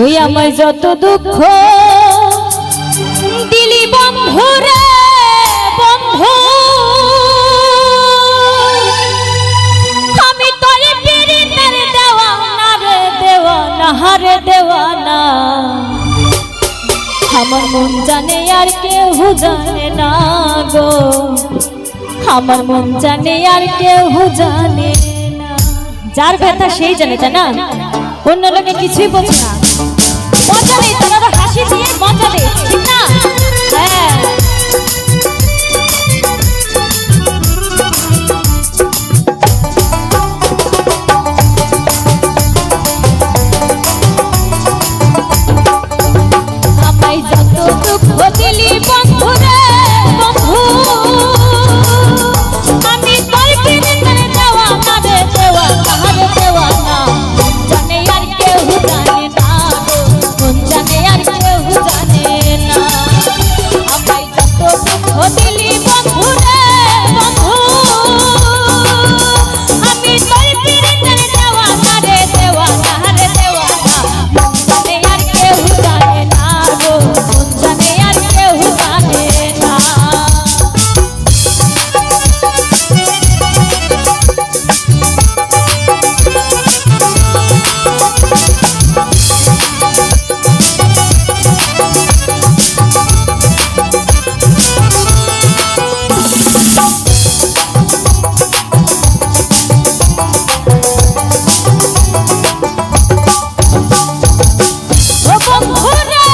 ওই আমার যত দুঃখ দিলি বন্ধু রে বন্ধু, আমি তোরে পিরিতের দেওয়ানা রে দেওয়ানা হারে দেওয়ানা। আমার মন জানে আর কেউ জানে না গো, আমার মন জানে আর কেউ জানে না। যার ব্যথা সেই জানে, জানা অন্য লোকে কিছুই বোঝে না। মজা নেই, তারা হাসি দিয়ে মজা নেই, ঠিক না? হ্যাঁ আমায় যত দুঃখ দিলি বন্ধু রে বন্ধু, আমি তোর পিরিতের দেওয়ানা রে দেওয়ানা রে দেওয়ানা। জানে আর কেউ জানে না গো, মন জানে আর কেউ জানে না। আমায় যত দুঃখ দিলি বন্ধু রে বন্ধু, আমি তোর পিরিতের দেওয়ানা রে দেওয়ানা রে দেওয়ানা। মন জানে আর কেউ জানে না গো, মন জানে আর কেউ জানে না। ও বন্ধু রে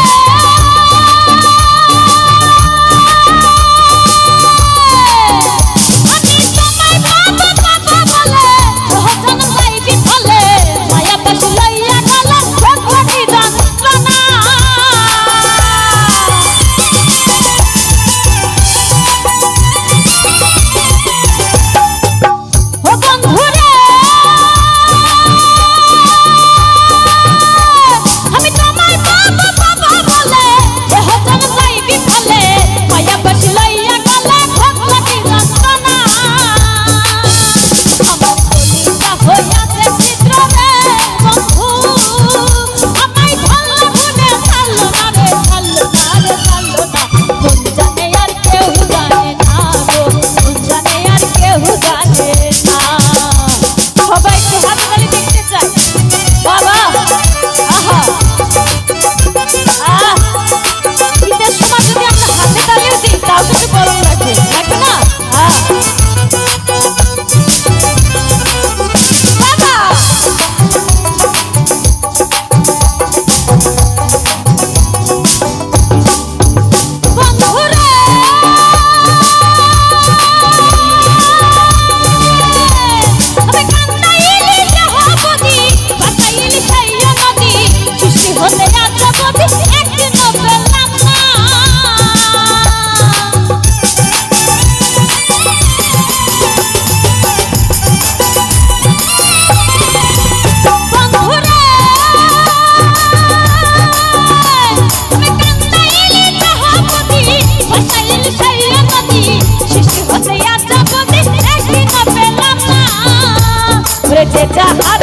আমি তোমায় বাবা বাবা বলে রহজন লাইবি ফলে, মায়া পাশ লইয়া গেল ভগবতী যন্ত্রণা। ও বন্ধু রে আমি তোমায় বাবা বাবা বলে রহজন লাইবি ফলে, মায়া পাশ লইয়া গেল ভগবতী যন্ত্রণা। আমার কলিজা হইয়াছে ছিদ্র রে বন্ধু, আমায় ধরলা গুনে ছাড়লো না রে ছাড়লো না রে ছাড়লো না। মন জানে আর কেউ জানে না গো, মন জানে আর কেউ জানে না। সবাই একটু হাততালি দেখতে চাই বাবা। আহা আহ ঈদের সময় যদি আমরা হাতে তালিও দিই তাও তো একটু গরম লাগবে, লাগবে না? বাবা বন্ধু রে আমি কান্দাইলি দেহবদি বাঁচাইলি সেই নদী, সৃষ্টি হতে আছে বদি একদিনও পেলাম না। বন্ধু রে আমি কান্দাইলি দেহবদি বাঁচাইলি সেই নদী, সৃষ্টি হতে আছে বদি একদিনও পেলাম না। ওরে যে যাহার